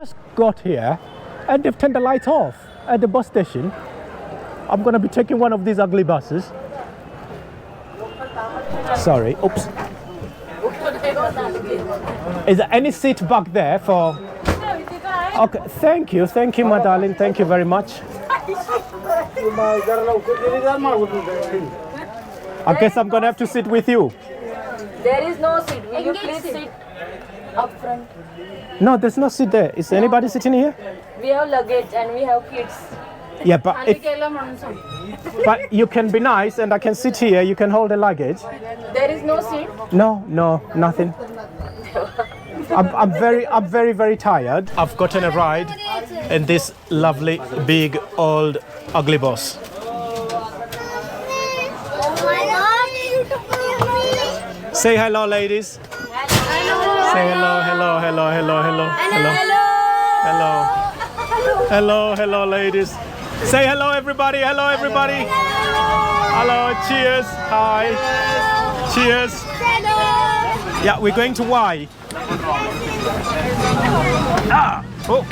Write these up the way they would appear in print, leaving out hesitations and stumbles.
Just got here and they've turned the lights off at the bus station. I'm gonna be taking one of these ugly buses. Sorry, oops. Is there any seat back there for? Okay, thank you, my darling, thank you very much. I guess I'm gonna have to sit with you. There is no seat. Will you please sit up front? No, there's no seat there. Is anybody sitting here? We have luggage and we have kids. Yeah, but but you can be nice and I can sit here. You can hold the luggage. There is no seat. No, nothing. I'm very tired. I've gotten a ride in this lovely, big, old, ugly bus. Say hello, ladies. Hello. Say hello. Hello, ladies. Say hello, everybody. Hello, cheers. Hi. Cheers. Yeah, we're going to Y. Oh.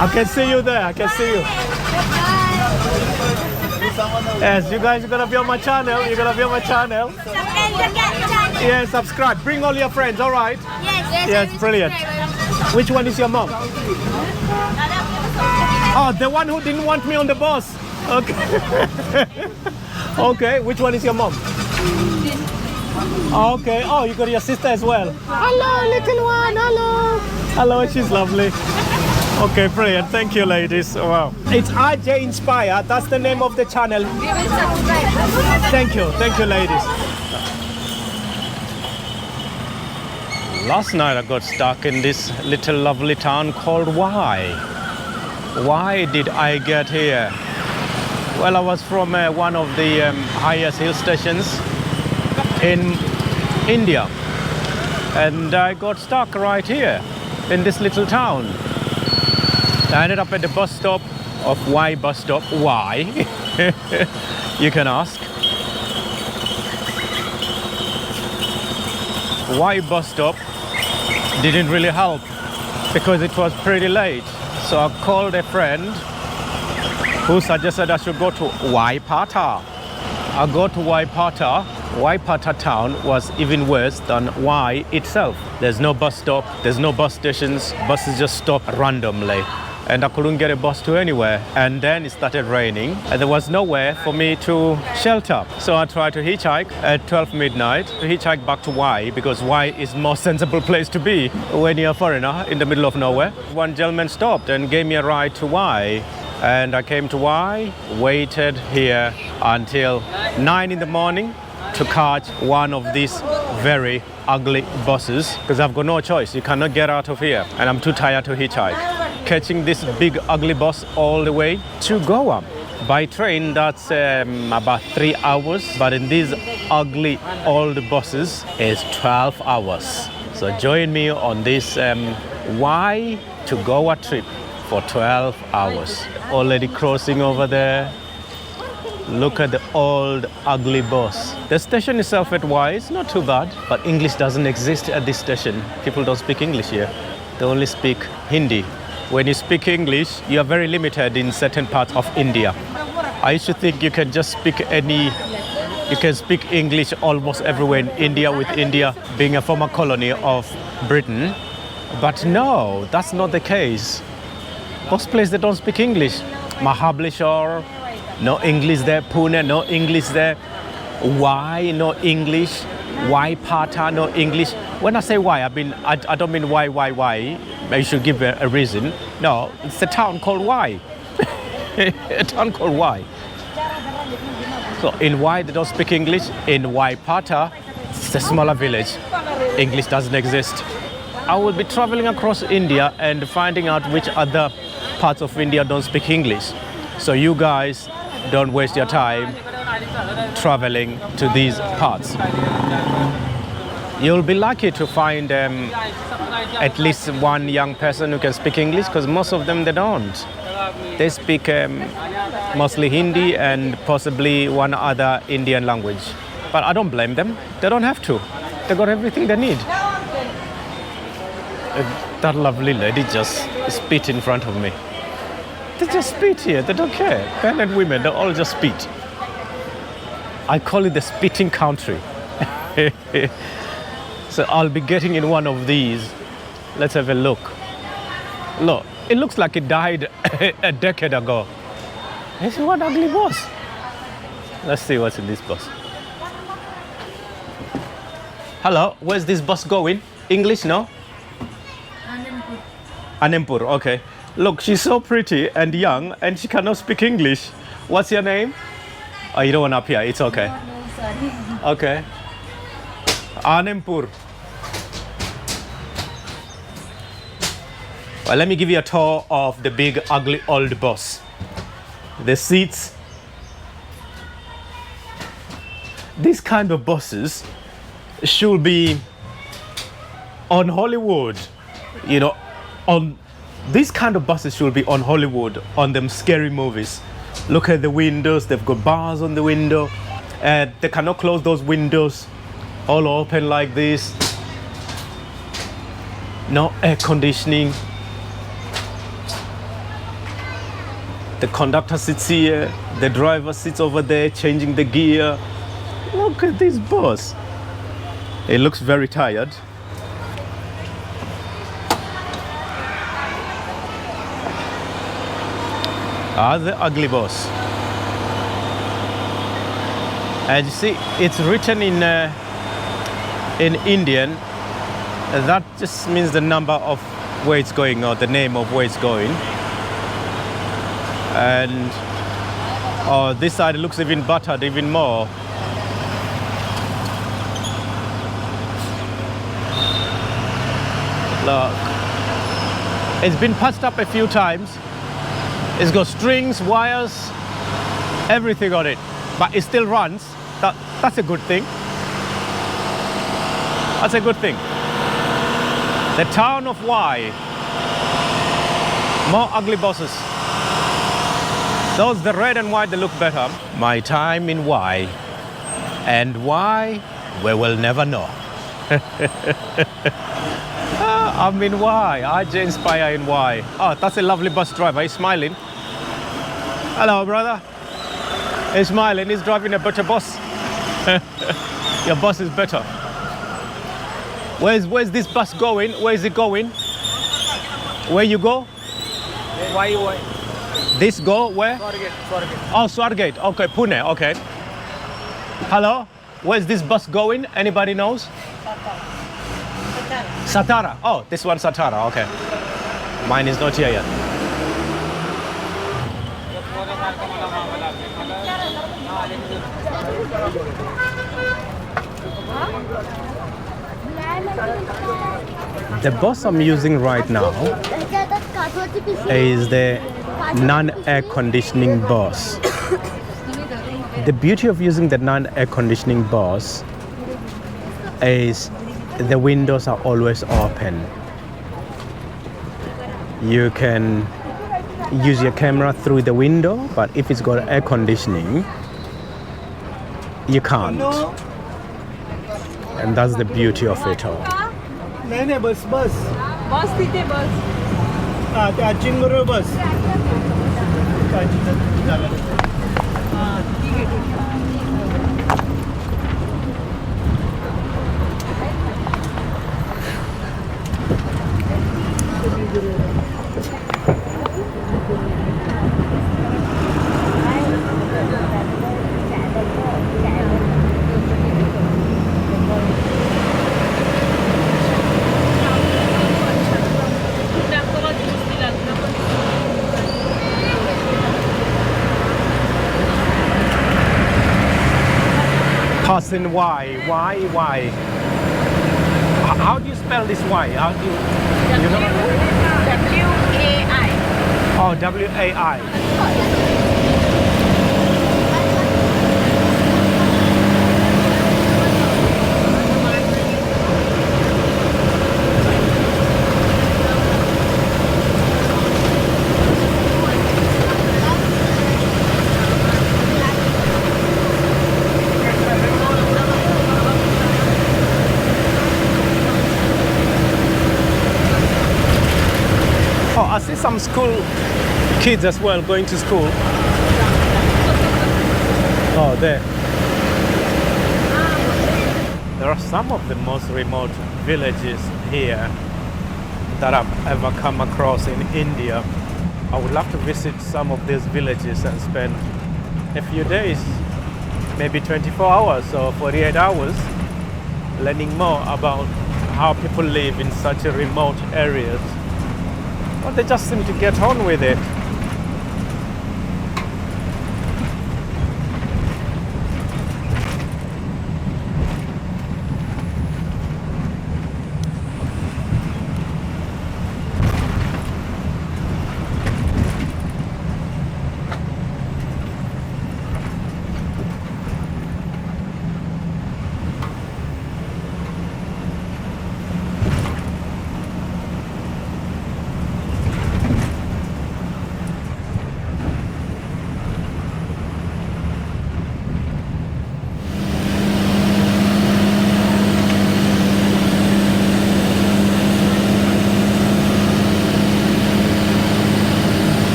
I can see you there. Yes, you guys are gonna be on my channel. Yeah, subscribe. Bring all your friends, all right? Yes, brilliant. Which one is your mom? Oh, the one who didn't want me on the bus. Okay. Okay, which one is your mom? Okay, oh, you got your sister as well. Hello, little one, hello, she's lovely. Okay, brilliant, thank you, ladies. Wow. It's RJinspire, that's the name of the channel. We will subscribe. Thank you, ladies. Last night I got stuck in this little lovely town called Y. Why did I get here? Well, I was from one of the highest hill stations in India, and I got stuck right here in this little town. I ended up at the bus stop of Y bus stop. Why? You can ask. Y bus stop didn't really help because it was pretty late. So I called a friend who suggested I should go to Waipata. I go to Waipata. Waipata town was even worse than Y itself. There's no bus stop, there's no bus stations, buses just stop randomly. And I couldn't get a bus to anywhere. And then it started raining and there was nowhere for me to shelter. So I tried to hitchhike at 12 midnight to hitchhike back to Y because Y is the most sensible place to be when you're a foreigner in the middle of nowhere. One gentleman stopped and gave me a ride to Y. And I came to Y, waited here until 9 in the morning to catch one of these very ugly buses because I've got no choice. You cannot get out of here and I'm too tired to hitchhike. Catching this big ugly bus all the way to Goa. By train that's about 3 hours, but in these ugly old buses it's 12 hours. So join me on this Y to Goa trip for 12 hours. Already crossing over there. Look at the old ugly bus. The station itself at Y is not too bad, but English doesn't exist at this station. People don't speak English here. They only speak Hindi. When you speak English, you are very limited in certain parts of India. I used to think you can just speak you can speak English almost everywhere in India, with India being a former colony of Britain. But no, that's not the case. Most places they don't speak English. Mahabaleshwar, no English there. Pune, no English there. Y, no English. Waipata, no English. When I say Y, I don't mean why. I should give a reason. No, it's a town called Y. A town called Y. So in Y they don't speak English. In Waipata, it's a smaller village. English doesn't exist. I will be traveling across India and finding out which other parts of India don't speak English. So you guys don't waste your time traveling to these parts. You'll be lucky to find at least one young person who can speak English, because most of them they don't. They speak mostly Hindi and possibly one other Indian language. But I don't blame them. They don't have to. They got everything they need. That lovely lady just spit in front of me. They just spit here. They don't care. Men and women, they all just spit. I call it the spitting country. So I'll be getting in one of these. Let's have a look. Look, it looks like it died a decade ago. I see what ugly bus. Let's see what's in this bus. Hello, where's this bus going? English, no? Anempur, okay. Look, she's so pretty and young and she cannot speak English. What's your name? Oh, you don't want to appear, it's okay. No, sorry. Okay. Anempur. Well, let me give you a tour of the big, ugly, old bus. The seats. These kind of buses should be on Hollywood. You know, on these kind of buses should be on Hollywood, on them scary movies. Look at the windows, they've got bars on the window. They cannot close those windows, all open like this. No air conditioning. The conductor sits here, the driver sits over there changing the gear. Look at this bus. It looks very tired. The ugly bus. As you see, it's written in Indian. That just means the number of where it's going or the name of where it's going. And this side looks even buttered even more. Look, it's been patched up a few times. It's got strings, wires, everything on it, but it still runs. That's a good thing. That's a good thing. The town of Y. More ugly buses. Those, the red and white, they look better. My time in Y. And why? We will never know. I'm in Y. RJinspire in Y. Oh, that's a lovely bus driver. He's smiling. Hello, brother. He's smiling. He's driving a better bus. Your bus is better. Where's this bus going? Where is it going? Where you go? Why? This go where? Swargate. Oh, Swargate. Okay, Pune. Okay. Hello. Where's this bus going? Anybody knows? Satara. Oh, this one Satara. Okay. Mine is not here yet. The bus I'm using right now is the non-air conditioning bus. The beauty of using the non-air conditioning bus is the windows are always open. You can use your camera through the window, but if it's got air conditioning, you can't. And that's the beauty of it all. नहीं बस बस तिथे बस त्या आजीन बरोबर बस Passing Y. How do you spell this Y? How do you know? W-A-I. Oh, W-A-I. Oh, I see some school kids as well going to school. Oh, there. There are some of the most remote villages here that I've ever come across in India. I would love to visit some of these villages and spend a few days, maybe 24 hours or 48 hours, learning more about how people live in such a remote areas. But they just seem to get on with it.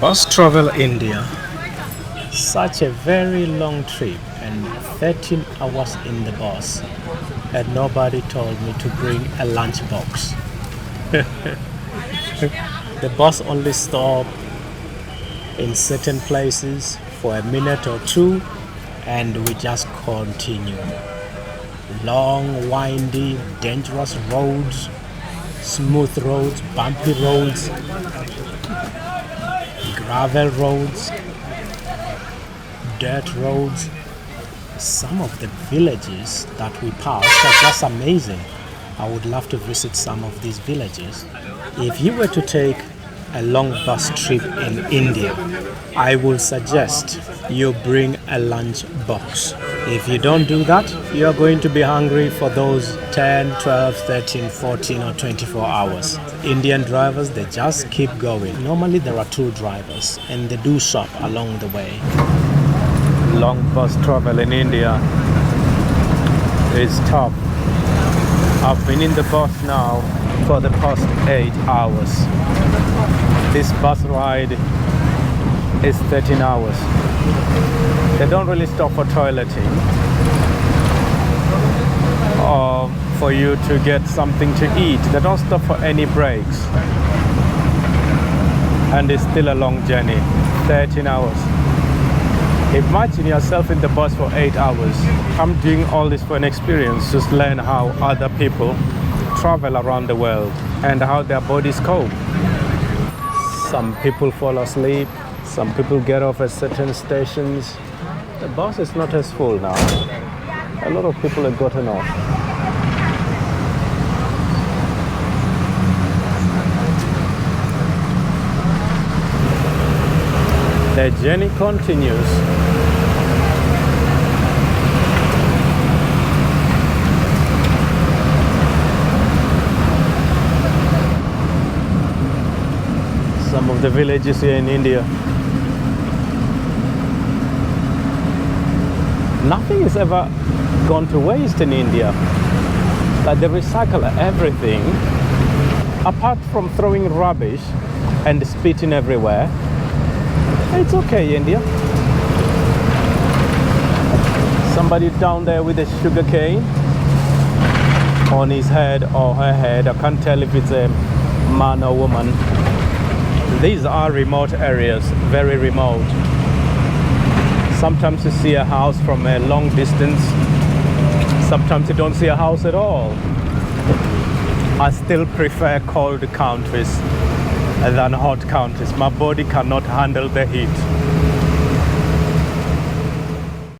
Bus travel India. Such a very long trip and 13 hours in the bus, and nobody told me to bring a lunch box. The bus only stopped in certain places for a minute or two, and we just continue. Long, windy, dangerous roads, smooth roads, bumpy roads, gravel roads, dirt roads. Some of the villages that we passed are just amazing. I would love to visit some of these villages. If you were to take a long bus trip in India, I will suggest you bring a lunch box. If you don't do that, you are going to be hungry for those 10, 12, 13, 14 or 24 hours. Indian drivers, they just keep going. Normally there are two drivers and they do stop along the way. Long bus travel in India is tough. I've been in the bus now for the past 8 hours. This bus ride is 13 hours. They don't really stop for toileting or for you to get something to eat. They don't stop for any breaks. And it's still a long journey, 13 hours. Imagine yourself in the bus for 8 hours. I'm doing all this for an experience, just learn how other people travel around the world and how their bodies cope. Some people fall asleep, some people get off at certain stations. The bus is not as full now. A lot of people have gotten off. The journey continues. Some of the villages here in India. Nothing is ever gone to waste in India. Like they recycle everything, apart from throwing rubbish and spitting everywhere. It's okay, India. Somebody down there with a sugar cane on his head or her head. I can't tell if it's a man or woman. These are remote areas, very remote. Sometimes you see a house from a long distance. Sometimes you don't see a house at all. I still prefer cold countries than hot countries. My body cannot handle the heat.